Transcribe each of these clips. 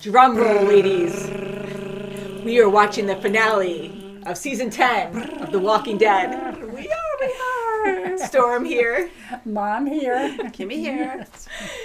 Drum roll, ladies. We are watching the finale of season 10 of The Walking Dead. We are. Storm here. Mom here. Kimmy here.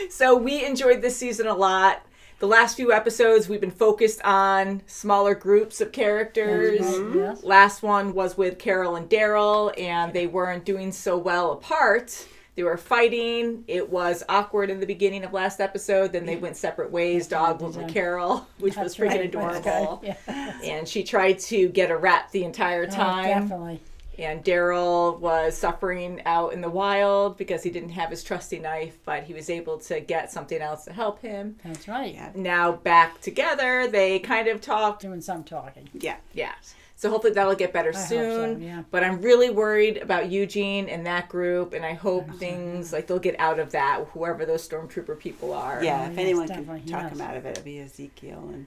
So we enjoyed this season a lot. The last few episodes, we've been focused on smaller groups of characters. Mm-hmm. Yes. Last one was with Carol and Daryl, and they weren't doing so well apart. They were fighting. It was awkward in the beginning of last episode. Then they went separate ways. Dog went with Carol, which was freaking adorable. Yeah. And she tried to get a rat the entire time. Oh, definitely. And Daryl was suffering out in the wild because he didn't have his trusty knife, but he was able to get something else to help him. That's right. Yeah. Now back together, they kind of talked. Doing some talking. Yeah. Yeah. So hopefully that'll get better I hope soon. so, yeah. But I'm really worried about Eugene and that group, and I hope things like they'll get out of that, whoever those stormtrooper people are. Yeah, if yes, anyone can definitely, talk yes. him out of it, it'll be Ezekiel. And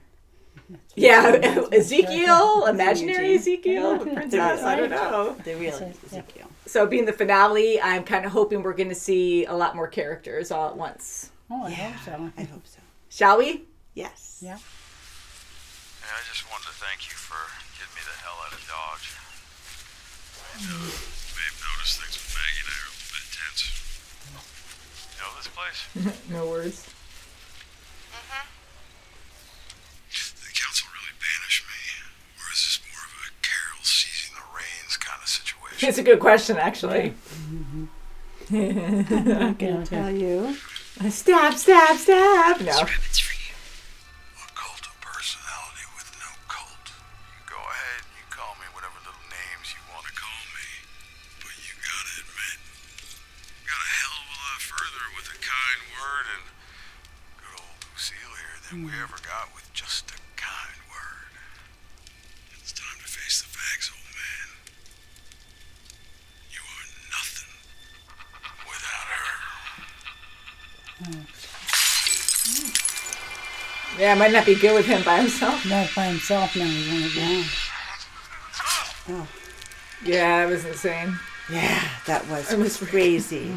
Yeah, Ezekiel, imaginary Eugene. Ezekiel, the princess, I don't know. the real Yeah. Ezekiel. So being the finale, I'm kind of hoping we're going to see a lot more characters all at once. Oh, I hope so. I hope so. Shall we? Yes. Yeah. Yeah, I just wanted to thank you for getting me the hell out of Dodge. I may have noticed things with Maggie and I are a little bit tense. You know this place? No worries. The council really banished me, or is this more of a Carol seizing the reins kind of situation? It's a good question, actually. I'm going to tell you. Stab, stab, stab. No. Rabbits for you. A cult of personality with no cult. You go ahead and you call me whatever little names you want to call me. But you gotta admit, you got a hell of a lot further with a kind word and good old Lucille here than we ever got with just a kind word. It's time to face the facts, old man. You are nothing without her. Yeah, it might not be good with him by himself. Not by himself now. He's one of them. Oh, Yeah, it was insane. yeah, that was It was crazy.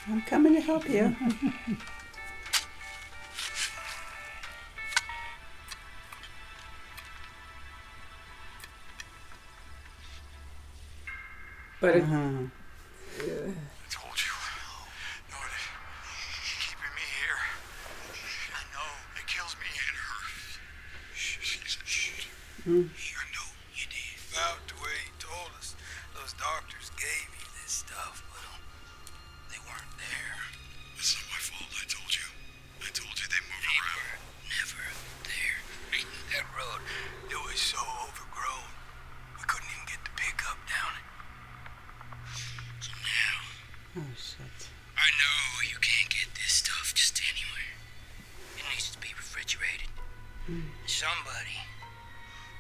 I'm coming to help you. But it, Uh-huh. I told you. No, keeping me here. I know. It kills me and her. Shh. I know you did. About the way he told us, those doctors gave you this stuff, but they weren't there. It's not my fault. I told you. I told you they moved around. Never there. That road, it was so overgrown, we couldn't even get the pickup down it. So now, Oh, shit. I know you can't get this stuff just anywhere. It needs to be refrigerated. Somebody,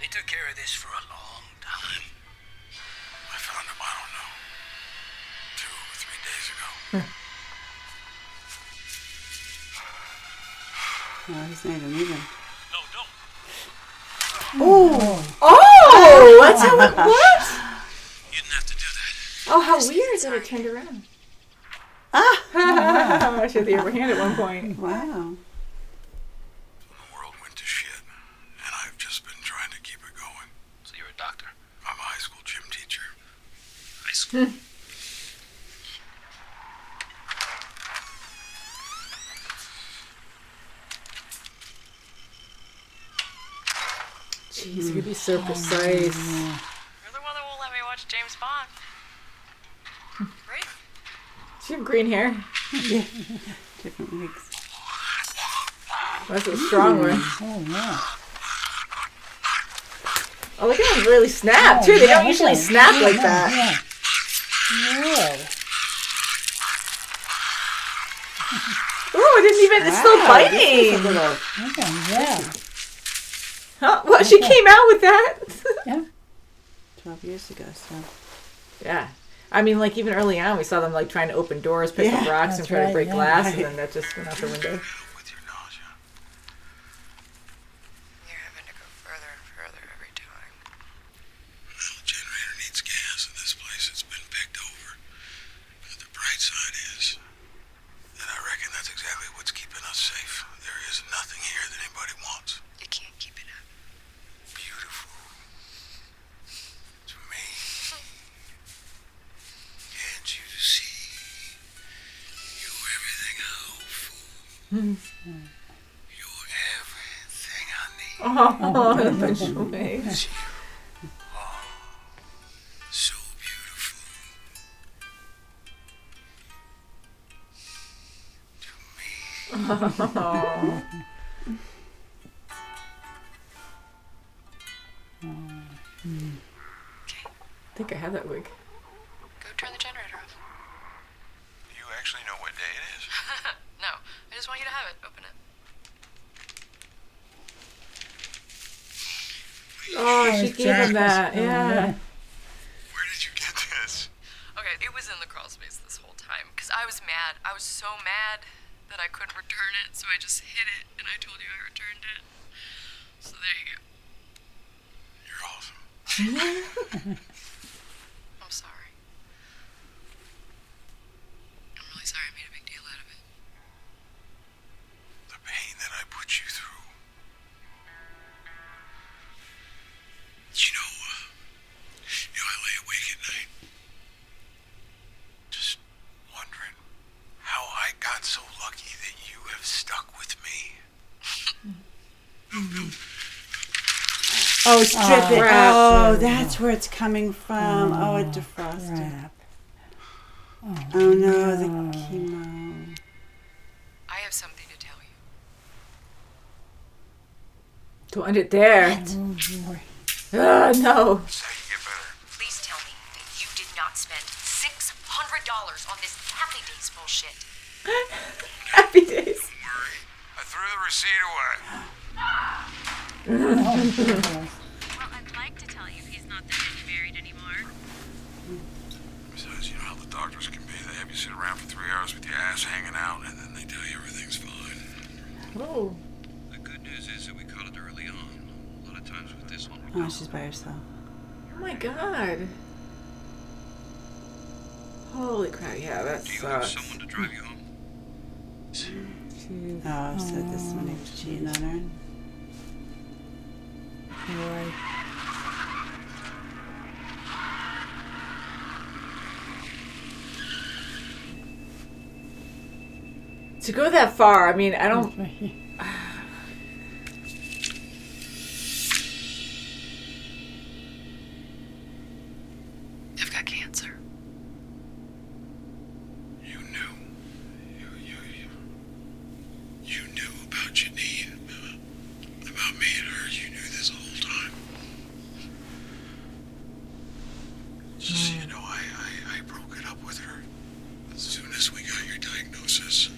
they took care of this for a long time. I found him, I don't know, 2 or 3 days ago. Oh, he's not even moving. No, don't. oh, that's how it. What? You didn't have to do that. Oh, how weird that it turned around. Ah! I should have the upper hand at one point. Wow. The world went to shit, and I've just been trying to keep it going. So you're a doctor? I'm a high school gym teacher. High school? Jeez, you could be so precise. You're the one that won't let me watch James Bond. Right? Does she have green hair? Yeah. Different wigs. That's a strong one. Oh, yeah. Oh, look at them really snap, too. They don't usually snap like that. Yeah. Whoa. Oh, it didn't even, it's still Wow, biting. this is a little- Okay, yeah. Huh? Well, she came out with that. Yeah. 12 years ago, so. Yeah. I mean, like, even early on, we saw them, like, trying to open doors, pick up Yeah, rocks, and that's try to right, break yeah. glass, Right. and then that just went out the window. With your nausea. You're having to go further and further every time. Well, the generator needs gas in this place. It's been picked over. But the You're everything I need. Oh, in a bunch of ways. So beautiful. To me. I think I have that wig. Go turn the generator off. Do you actually know what day it is? No, I just want you to have it. Open it. Oh, she gave him that. Yeah. Where did you get this? Okay, it was in the crawl space this whole time because I was mad. I was so mad that I couldn't return it, so I just hid it and I told you I returned it. So there you go. You're awesome. I'm sorry. I'm really sorry I made a big deal out of it. The pain that I put you through. I lay awake at night, just wondering how I got so lucky that you have stuck with me. Oh, strip it. Oh, that's where it's coming from. Oh, it defrosted. Crap. Oh no, the chemo. I have something to tell you. Don't end it there. Oh, boy. No. That's how you get better. Please tell me that you did not spend $600 on this Happy Days bullshit. Happy days. Don't worry. I threw the receipt away. Well, I'd like to tell you he's not there to be married anymore. Besides, you know how the doctors can be. They have you sit around for 3 hours with your ass hanging out, and then they tell you everything's fine. Oh. The good news is that we caught it early on. A lot of times with this one, we Oh, she's by herself. Oh my god. Holy crap, yeah, that Do you have sucks. someone to drive you home? Jeez. Oh, so this one is cheating on her. Boy. To go that far, I mean, I don't. I've got cancer. You knew. You knew about Janine. About me and her. You knew this whole time. Just so you know, I broke it up with her as soon as we got your diagnosis.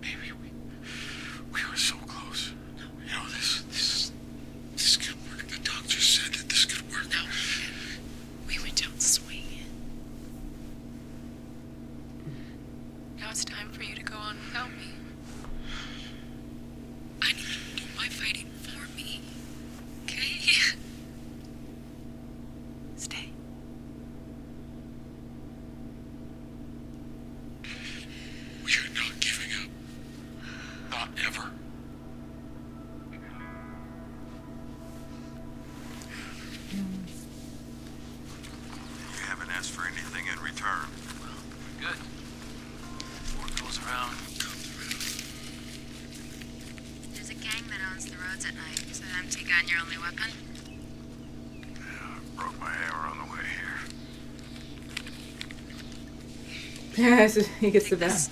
Baby, we were so close. You know, this could work. The doctor said that this could work. No, we went down swinging. Now it's time for you to go on without me. I need you to do my fighting for me. Okay? Stay. We are not giving up. Not ever. You haven't asked for anything in return. Good. What goes around comes around. There's a gang that owns the roads at night. Is that empty gun your only weapon? Yeah, I broke my hammer on the way here. Yeah, so he gets the best.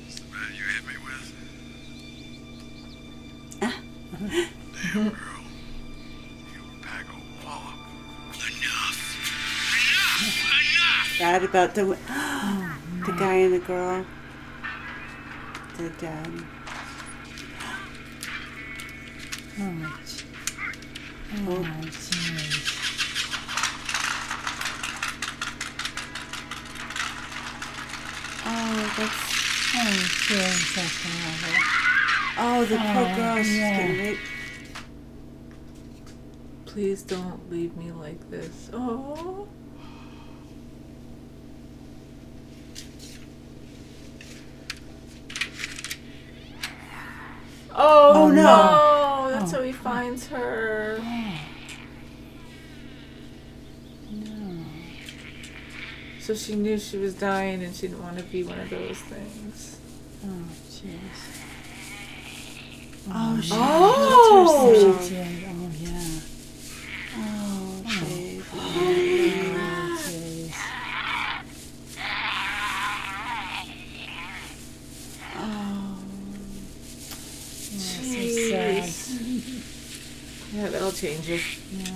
It's the man you hit me with. Damn, girl. You pack a wallop. Enough. Bad about the guy and the girl. The dad. Oh, jeez. Oh, that's. Oh, jeez, that's awful. Oh, the poor Oh, girl. She's yeah. getting raped. Please don't leave me like this. Oh. Oh, no. no. That's how he finds her. No. So she knew she was dying and she didn't want to be one of those things. Oh, jeez. Oh, she Oh! She did. Oh, yeah. Oh, baby. Oh, jeez. Oh. Yeah, so Jeez. sad. Yeah, that'll change it. Yeah.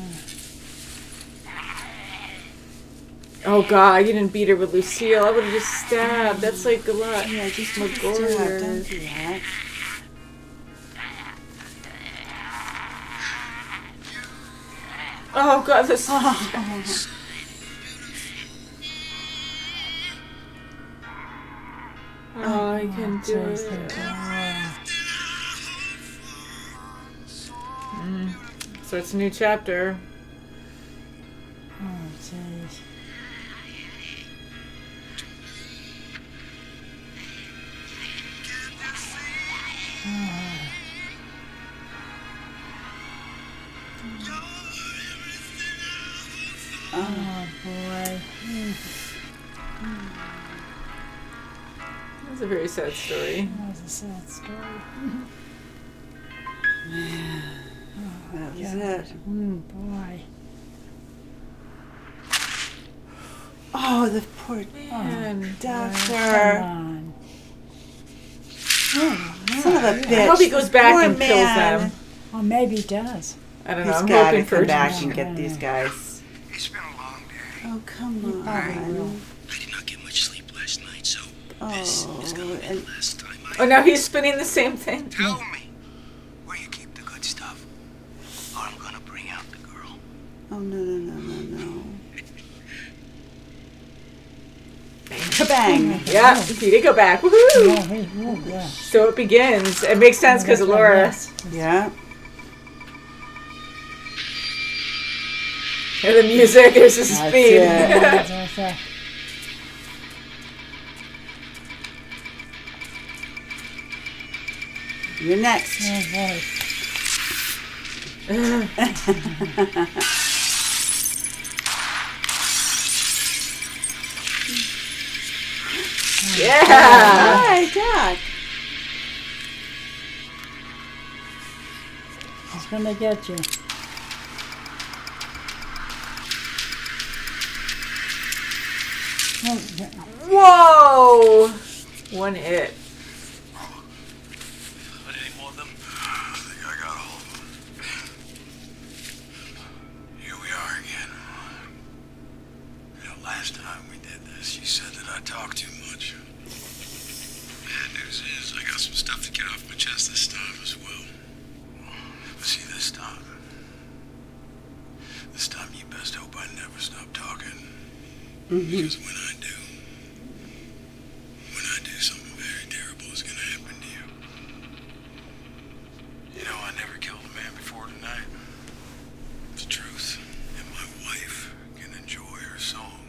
Oh God, you didn't beat her with Lucille. I would have just stabbed. That's like a lot. Yeah, just more take a stab. gorier. Don't do that. Oh God, this. Oh, I can do Jeez, it. So it's a new chapter. Oh, jeez. Oh, boy. That's a very sad story. That was a sad story. That was Yeah. it. Boy. Oh, the poor Man, doctor. Come on. Son of a bitch. I hope he goes back Poor and kills man. them. Well, maybe he does. I don't know. He's I'm got to hoping for come it. back and get these guys. It's been a long day. Oh, come probably will. on. I did not get much sleep last night, so this is Oh, gonna be and the last time Oh, now he's spinning the same thing. Tell me where you keep the good stuff, or I'm gonna bring out the girl. oh no, no, no, no, no. Kabang. Yeah, he did go back. Woohoo! Oh, yeah. So it begins. It makes sense because of Laura. Yes. Yeah. And the music, there's this That's speed. it. That's right. You're next. Oh, boy. Yeah! Hi, Doc. He's gonna get you. Oh, yeah. Whoa! One hit. But any more of them? I think I got all of them. Here we are again. You know, last time we did this, you said that I talk too much. Bad news is I got some stuff to get off my chest this time as well. But see, this time you best hope I never stop talking. Because when I do, something very terrible is gonna happen to you. You know, I never killed a man before tonight. It's the truth. And my wife can enjoy her song.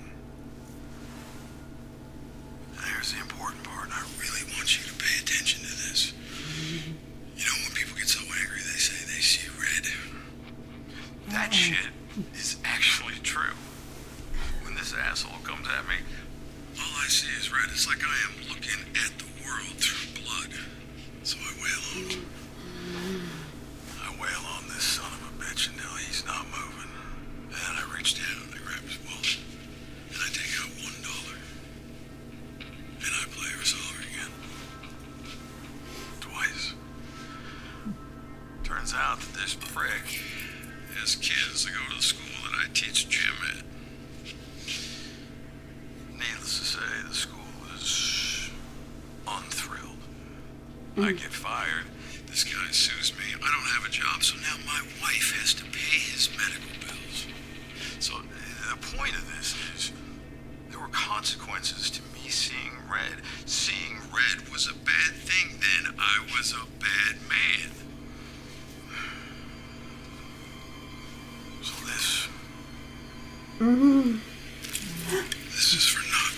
And here's the important part, and I really want you to pay attention to this. You know, when people get so angry, they say they see red. That shit is actually true. When this asshole comes at me, all I see is red. It's like I am looking at the world through blood. So I wail on. I wail on this son of a bitch until he's not moving. And then I reach down and I grab his wallet. And I take out $1. And I play her song again. Twice. Turns out that this prick has kids that go to the school that I teach gym at. Needless to say, the school is unthrilled. I get fired. This guy sues me. I don't have a job, so now my wife has to pay his medical bills. So the point of this is there were consequences to me seeing red. Seeing red was a bad thing then. I was a bad man. So this is for not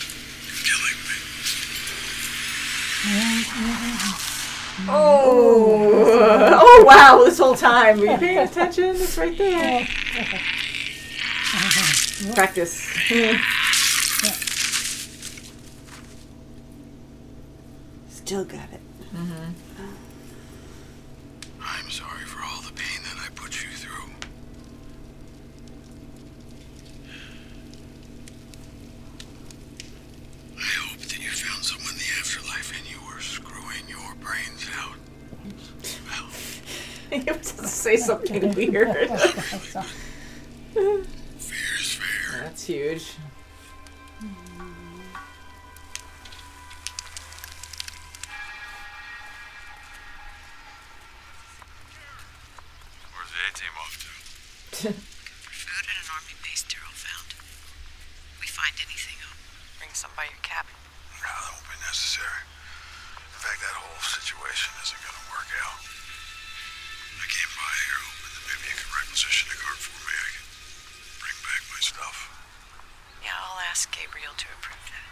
killing me. Oh wow, this whole time. Were you paying attention? It's right there. Practice. still got it. I'm sorry for all the pain that I put you through. I hope that you found someone in the afterlife and you were screwing your brains out. Well, You have to say something weird. fair's fair. That's huge. Where's the A-team off to? Food at an army base Daryl found. We find anything, I'll bring some by your cabin. No, that won't be necessary. In fact, that whole situation isn't going to work out. I came by here hoping that maybe you could requisition a cart for me. I can bring back my stuff. Yeah, I'll ask Gabriel to approve that.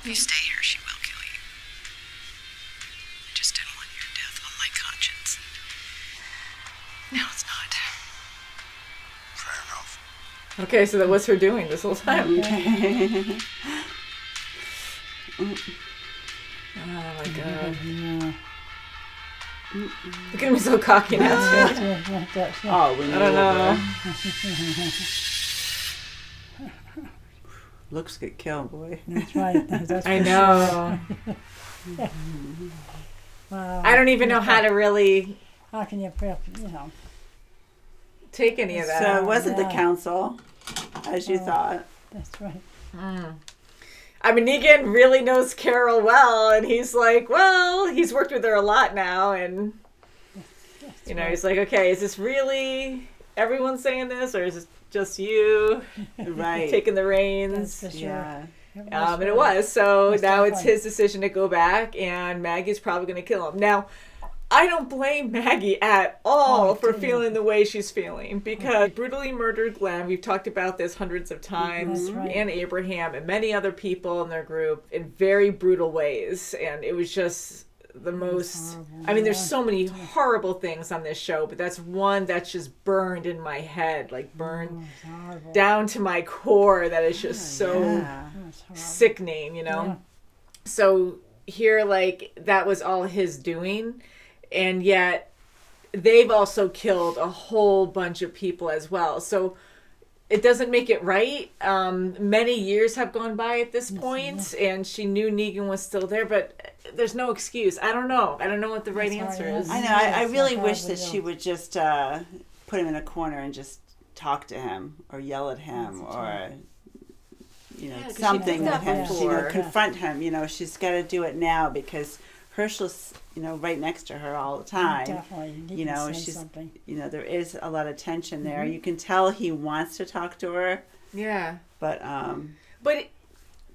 If you stay here, she will kill you. I just didn't want your death on my conscience. No, it's not. Fair enough. Okay, so that was her doing this whole time. Oh my god. Yeah. Look at him so cocky now too. Oh, we I don't know. Looks get killed, boy. That's right. That's I for know. sure. Wow. I don't even know how to really How can you feel, take any of that. So it wasn't the Yeah. council, as you thought. that's right. I mean, Negan really knows Carol well, and he's like, well, he's worked with her a lot now, and you know, he's like, okay, is this really everyone saying this, or is it just you Right. taking the reins? That's for sure. Yeah. And it was. So Most now it's definitely. his decision to go back, and Maggie's probably going to kill him. Now, I don't blame Maggie at all Oh, for didn't. feeling the way she's feeling, because brutally murdered Glenn, we've talked about this hundreds of times, That's right. and Abraham and many other people in their group in very brutal ways. And it was just the most, horrible, I mean, there's yeah. so many horrible things on this show, but that's one that's just burned in my head, like burned It's horrible. down to my core, that is just so Yeah. It's horrible. sickening, you know? Yeah. So here, like, that was all his doing, and yet they've also killed a whole bunch of people as well. So it doesn't make it right. Many years have gone by at this point, and she knew Negan was still there, but there's no excuse. I don't know. I don't know what the right That's answer right, is. yeah. I know. I Yes, really I wish probably that she will. would just put him in a corner and just talk to him or yell at him or Yeah, 'cause she something did with that him. before. Confront him. She's got to do it now because Herschel's right next to her all the time. Definitely. He You can know, say she's something. there is a lot of tension there. You can tell he wants to talk to her, Yeah. but But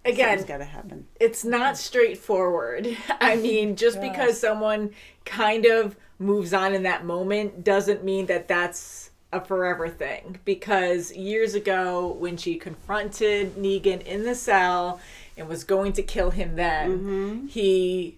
again, something's got to happen. it's not straightforward. I mean, just Yeah. because someone kind of moves on in that moment doesn't mean that that's a forever thing. Because years ago, when she confronted Negan in the cell and was going to kill him then, he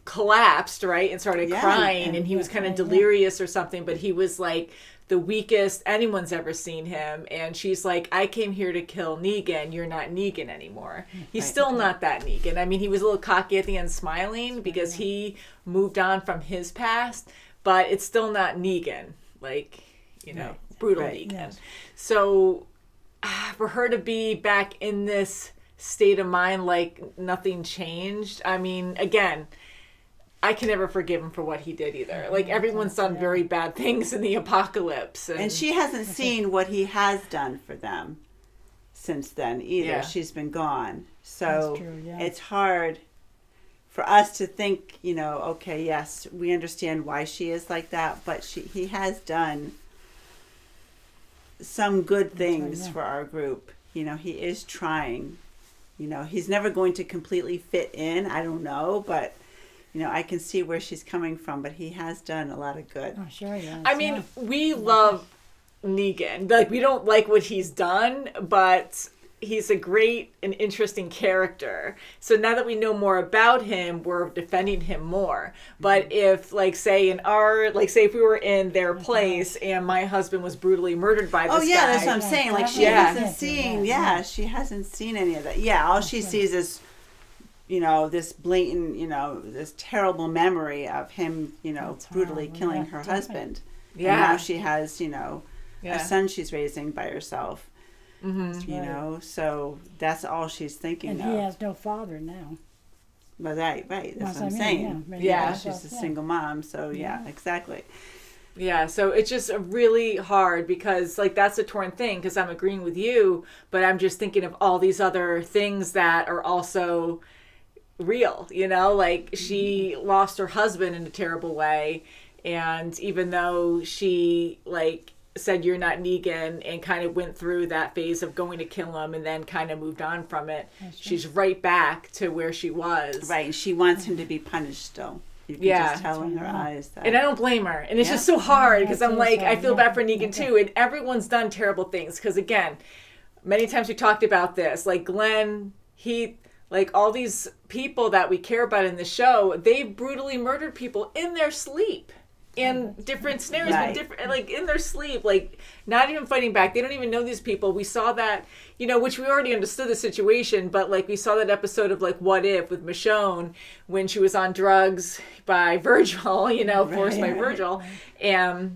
collapsed, right, and started Yeah, crying, and he was yeah, kind of yeah. delirious or something, but he was like the weakest anyone's ever seen him. And she's like, I came here to kill Negan, you're not Negan anymore. He's still not that Negan. I mean, he was a little cocky at the end, smiling because he moved on from his past, but it's still not Negan, like, brutal Right. Negan. Yes. So for her to be back in this state of mind like nothing changed, I mean, again, I can never forgive him for what he did either. Like, everyone's done very bad things in the apocalypse. And she hasn't seen what he has done for them since then either. Yeah. She's been gone. So That's true, yeah. it's hard for us to think, okay, yes, we understand why she is like that, but he has done some good things yeah. for our group. He is trying. He's never going to completely fit in. I don't know, but I can see where she's coming from, but he has done a lot of good. Oh, sure, yeah. I mean, we love Negan. Like, we don't like what he's done, but he's a great and interesting character. So now that we know more about him, we're defending him more. But if, like, say if we were in their place and my husband was brutally murdered by this Oh yeah, guy, that's what I'm saying. Like she Yeah. hasn't seen. Yeah, she hasn't seen any of that. Yeah, all she sees is, this blatant, this terrible memory of him, brutally horrible. killing Yeah, her definitely. husband. Yeah. And now she has, Yeah. a son she's raising by herself. Mm-hmm. So that's all she's thinking And of. he has no father now. But right. That's That's what I'm what I saying. mean, yeah. Yeah. She's a single mom. So yeah, exactly. Yeah, so it's just really hard because, like, that's a torn thing because I'm agreeing with you, but I'm just thinking of all these other things that are also real, like she lost her husband in a terrible way. And even though she, like, said you're not Negan and kind of went through that phase of going to kill him and then kind of moved on from it, she's right back to where she was. Right. And she wants him to be punished still. You can Yeah. just tell in her eyes that. And I don't blame her. And it's Yeah. just so hard Yeah, because it's I'm so like, I sad. feel Yeah. bad for Negan too. And everyone's done terrible things. Because again, many times we talked about this. Like Glenn, like all these people that we care about in the show, they brutally murdered people in their sleep. In different scenarios, Right. but different, like in their sleep, like not even fighting back. They don't even know these people. We saw that, which we already understood the situation, but like we saw that episode of like What If with Michonne when she was on drugs by Virgil, forced by Virgil, and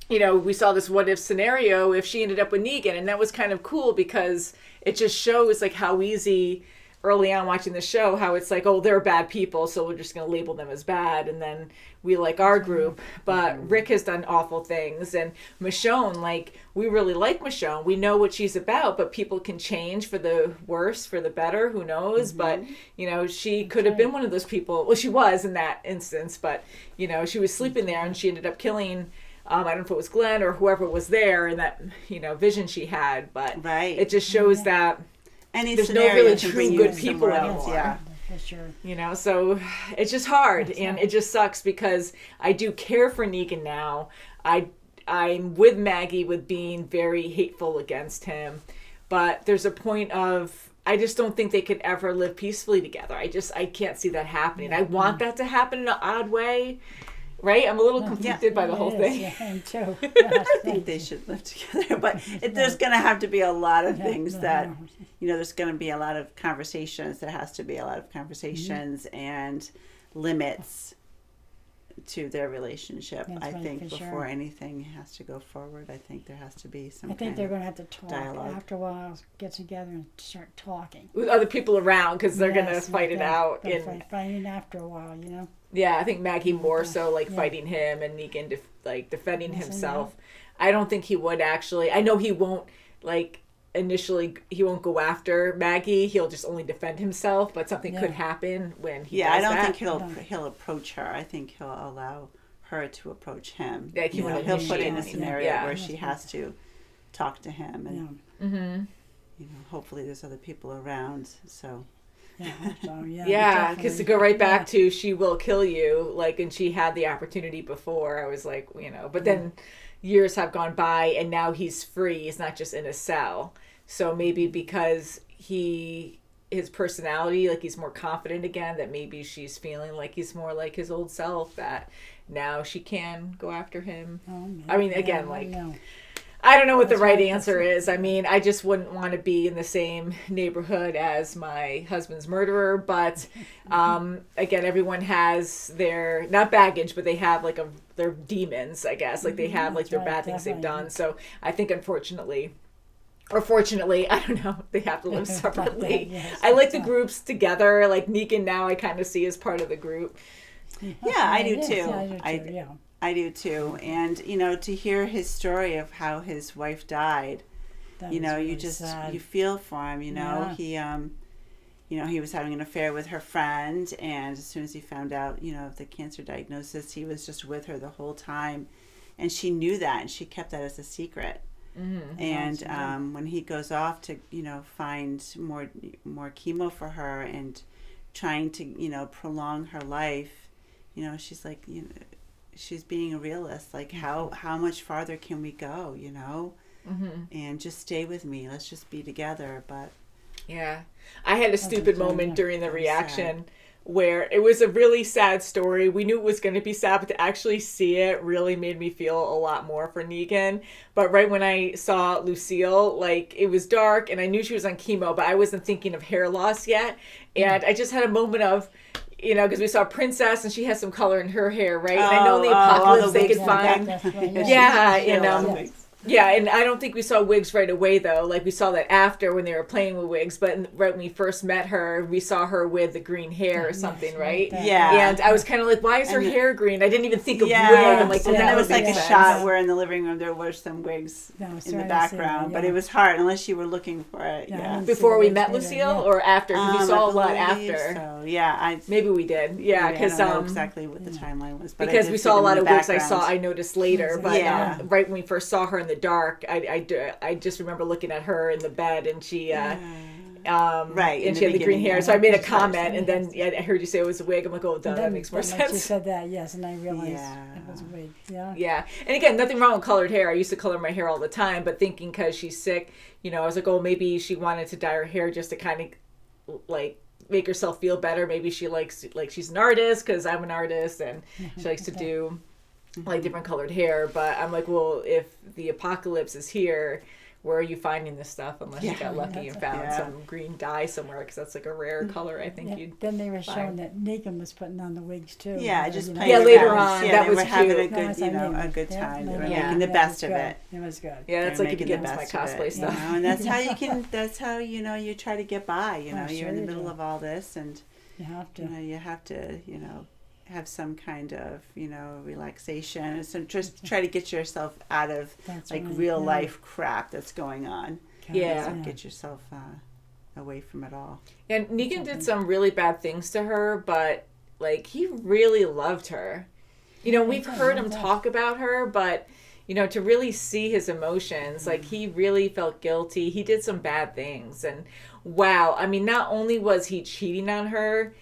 we saw this what if scenario if she ended up with Negan, and that was kind of cool because it just shows like how easy. Early on watching the show, how it's like, oh, they're bad people, so we're just going to label them as bad, and then we like our group. But Rick has done awful things, and Michonne, like, we really like Michonne. We know what she's about, but people can change for the worse, for the better, who knows? But, she could have been one of those people. Well, she was in that instance, but, she was sleeping there, and she ended up killing... I don't know if it was Glenn or whoever was there in that, vision she had, but Right. it just shows that Any there's no scenario really can true bring you good people somewhere else, anymore. Yeah. For sure. So it's just hard, and it just sucks because I do care for Negan now. I'm with Maggie with being very hateful against him, but there's a point of I just don't think they could ever live peacefully together. I can't see that happening. I want that to happen in an odd way, right? I'm a little conflicted by the whole It thing. is, yeah, me too. I think they should live together, but there's going to have to be a lot of things that, there's going to be a lot of conversations. There has to be a lot of conversations and limits to their relationship. That's I right, think for before sure. anything has to go forward, I think there has to be some I think they're going to have to talk dialogue. after a while. Get together and start talking. With other people around because they're gonna Yes, fight it yeah, out. they're fighting after a while, Yeah, I think Maggie more so like Yeah. fighting him and Negan defending Yes, I himself. I don't think he would actually. I know he won't initially he won't go after Maggie. He'll just only defend himself, but something could happen when he does I don't that. think he'll approach her. I think he'll allow her to approach him. Like he would he'll put in a initiate. scenario Yeah. where she has to talk to him, and hopefully there's other people around. So Yeah, because to go right back to she will kill you, and she had the opportunity before. I was like, but then years have gone by and now he's free. He's not just in a cell. So maybe because his personality, he's more confident again, that maybe she's feeling like he's more like his old self, that now she can go after him. I mean, again, I don't know what the right answer is. I mean, I just wouldn't want to be in the same neighborhood as my husband's murderer. But again, everyone has their, not baggage, but they have their demons, I guess. They have their bad things they've done. So I think unfortunately, or fortunately, I don't know, they have to live separately. Yes, I like the groups together. Negan now I kind of see as part of the group. yeah, I do Yes, too. yeah, I do too, yeah. I do too. And to hear his story of how his wife died, That you was really you just sad. you feel for him. Yeah. He was having an affair with her friend, and as soon as he found out of the cancer diagnosis, he was just with her the whole time, and she knew that, and she kept that as a secret. Mm-hmm. And when he goes off to find more chemo for her and trying to prolong her life, she's like she's being a realist. How much farther can we go? And just stay with me. Let's just be together. But Yeah. I had a stupid moment during the Very reaction where it was a really sad story. We knew it was going to be sad, but to actually see it really made me feel a lot more for Negan. But right when I saw Lucille, like, it was dark and I knew she was on chemo, but I wasn't thinking of hair loss yet. And I just had a moment of, you know, because we saw Princess and she has some color in her hair, right? And I know in the Apocalypse they could find, yeah, and I don't think we saw wigs right away, though. Like, we saw that after when they were playing with wigs. But right when we first met her, we saw her with the green hair or something, right? Yeah. And I was kind of like, why is her hair green? I didn't even think of wig. Yeah. I'm like, And then that there was would like make a sense. shot where in the living room there were some wigs in the background. But yeah. it was hard unless you were looking for it. Yeah. Before we met Lucille or after? Because we saw a lot I believe after. So, yeah. Maybe we did. Yeah, because I don't know exactly what the timeline was. But because I did we see saw a them lot in of the wigs background. I noticed later. But Yeah. right when we first saw her in the dark, I just remember looking at her in the bed and she right, and she had the green hair. So I made a comment and then I heard you say it was a wig. I'm like, oh, duh, that makes more sense. You said that, yes, and I realized it was a wig. Yeah. And again, nothing wrong with colored hair. I used to color my hair all the time, but thinking because she's sick, you know, I was like, oh, maybe she wanted to dye her hair just to kind of like make herself feel better. Maybe she likes, like, she's an artist because I'm an artist and she likes to do like different colored hair. But I'm like, well, if the apocalypse is here, where are you finding this stuff unless you got lucky and found some green dye somewhere, because that's like a rare color I think you'd Then they were find. showing that Negan was putting on the wigs too. Yeah, just you know. playing later around. on, Yeah, that they was were having cute. a good, you know, a good time. They were making the best of it. It was good. Yeah, that's They're like if you making get the into my best of cosplay it, stuff. you know, and that's how you can. That's how, you know, you try to get by. You know, Oh, you're in the sure you middle do. of all this, and You have to. you know, you have to, you know, have some kind of, you know, relaxation, and so just try to get yourself out of That's like right, real yeah. life crap that's going on. Yeah. So get yourself away from it all. And Negan did some really bad things to her, but like he really loved her. You know, we've heard him talk about her, but you know, to really see his emotions, like he really felt guilty. He did some bad things, and wow, I mean, not only was he cheating on her,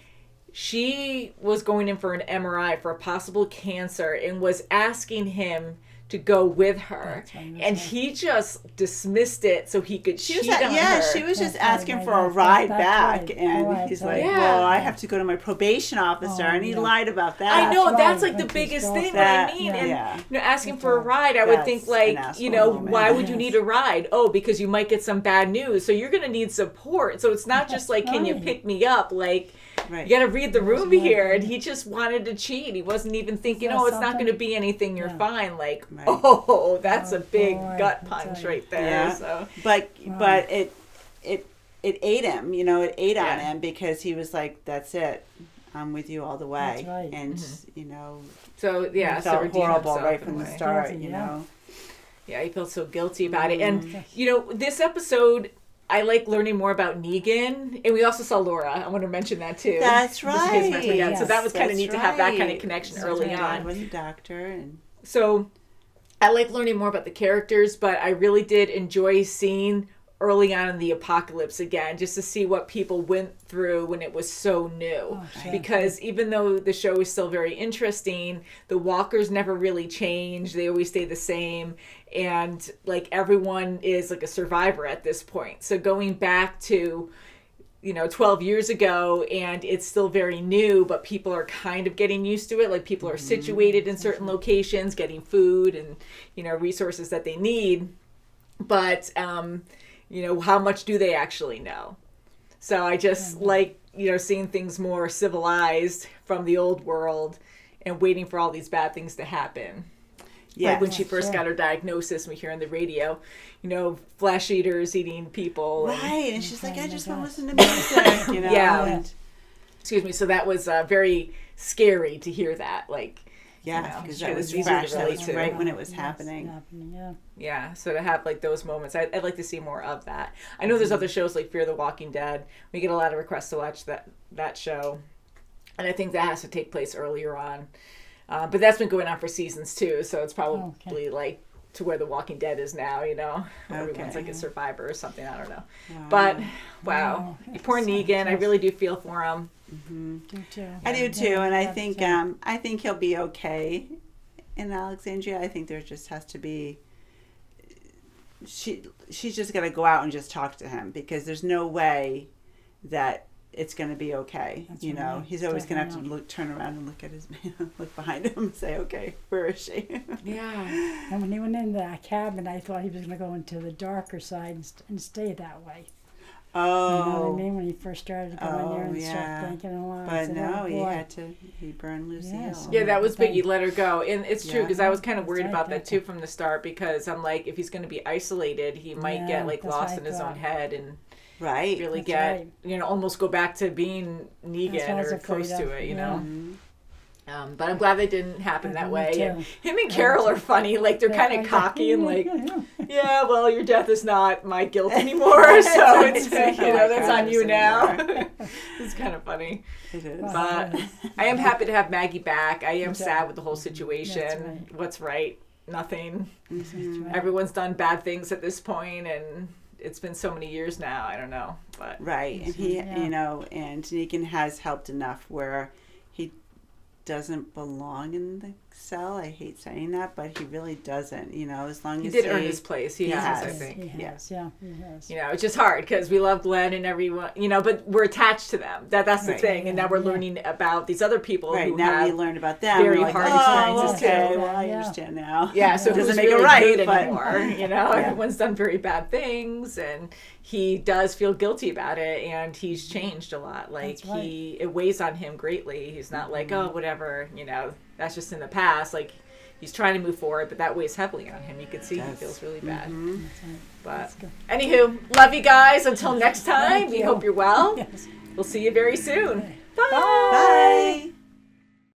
she was going in for an MRI for a possible cancer and was asking him to go with her, and he just dismissed it so he could cheat on her. She was just That's asking right, for a that's ride right, back, that's right. and Oh, he's that's like, right. "Well, I have to go to my probation officer," and he lied about that. I know, That's that's right, like the that's biggest his thing. girlfriend. What I mean, Yeah. and Yeah. you know, asking for a ride, I would think That's like, an asshole you know, moment. why would you Yes. need a ride? Oh, because you might get some bad news, so you're gonna need support. So it's not just like, can you Right. pick me up? Like, Right. you got to read the room right. here. And he just wanted to cheat. He wasn't even thinking, that oh, it's not something? going to be anything. You're Yeah. fine. Like, Right. oh, that's Oh, a big boy, gut I punch tell you. right there. Yeah. So But it ate him, you know, it ate on Yeah. him, because he was like, "That's it, I'm with you all the way," That's right. and you know, So yeah, he so felt redeem horrible himself right in from a the way. start, Guilty, you yeah. know. Yeah, he felt so guilty about it. And, you know, this episode, I like learning more about Negan. And we also saw Laura. I want to mention that too. That's Just in case we right. forget. So that was kind of That's neat to have that kind of right. connection So early my dad on. was a doctor, and So I like learning more about the characters, but I really did enjoy seeing early on in the apocalypse again, just to see what people went through when it was so new. sure. Because even though the show is still very interesting, the walkers never really change. They always stay the same. And like everyone is like a survivor at this point. So going back to, you know, 12 years ago, and it's still very new, but people are kind of getting used to it. Like people are situated in certain locations, getting food and, you know, resources that they need. But, you know, how much do they actually know? So I just like, you know, seeing things more civilized from the old world and waiting for all these bad things to happen. yeah, Like when she first sure. got her diagnosis, we hear on the radio, you know, flesh eaters eating people. And, right, and she's like, "I just want to listen to music," you know. Yeah. and, excuse me. So that was very scary to hear that. Like, yeah, know, because it that was was easier to fresh. That relate was to. right when it was Yes, happening. yeah. yeah. So to have like those moments, I'd like to see more of that. I know there's other shows like Fear the Walking Dead. We get a lot of requests to watch that show, and I think that has to take place earlier on. But that's been going on for seasons too, so it's probably like to where The Walking Dead is now, you know. Everyone's like a survivor or something, I don't know. But, wow. Poor Negan, I really do feel for him. Do too. I do too, Yeah, and I that's think it. I think he'll be okay in Alexandria. I think there just has to be. She's just gonna go out and just talk to him, because there's no way that it's going to be okay. That's You know, right. he's always going to have to Definitely. turn around and look at his look behind him and say, okay, where is she? Yeah. And when he went in the cabin, I thought he was going to go into the darker side and stay that way. You know what I Oh, mean? When he first started to go in there and start thinking a lot. I but said, no, oh, he boy. had to. He burned Lucille. Yes. Yeah, that was big. Thank- He let her go. And it's true Yeah. because I was kind of worried That's about right, that too from the start because I'm like, if he's going to be isolated, he might Yeah, get like that's lost what in I his own thought. head and Right. really That's get, right. you know, almost go back to being That's what I Negan was or afraid close to of, it, you yeah. know? But I'm glad that didn't happen that Me way. too. And him and Carol are funny. Like, they're kind of cocky and like, yeah, well, your death is not my guilt anymore. So it's, It's you know, not that's my on you conscience now. anymore. It's kind of funny. It is. But I am happy to have Maggie back. I am Me too. sad with the whole situation. That's right. What's right? Nothing. That's right. Everyone's done bad things at this point, and it's been so many years now. I don't know, but Right, and he, Yeah. you know, and Negan has helped enough where he doesn't belong in the cell. I hate saying that, but he really doesn't. You know, as long he as did earn his place. He he has, I has. think. He Yeah. has, yeah, he has. You know, it's just hard because we love Glenn and everyone, you know, but we're attached to them. That's the Right. thing. And now we're Yeah. learning about these other people Right who now, have we learn about them. very we're like, hard oh, experiences okay, too. well, I Yeah. understand now. Yeah, so It doesn't who's make it really right, good but anymore. You know, everyone's done very bad things, and he does feel guilty about it, and he's changed a lot. Like That's right. it weighs on him greatly. He's not like, oh, whatever, you know, that's just in the past. Like he's trying to move forward, but that weighs heavily on him. You can see he Does. feels really bad. That's right. But That's good. anywho, love you guys. Until next time, Thank we you. hope you're well. Yes. We'll see you very soon. Bye. Bye.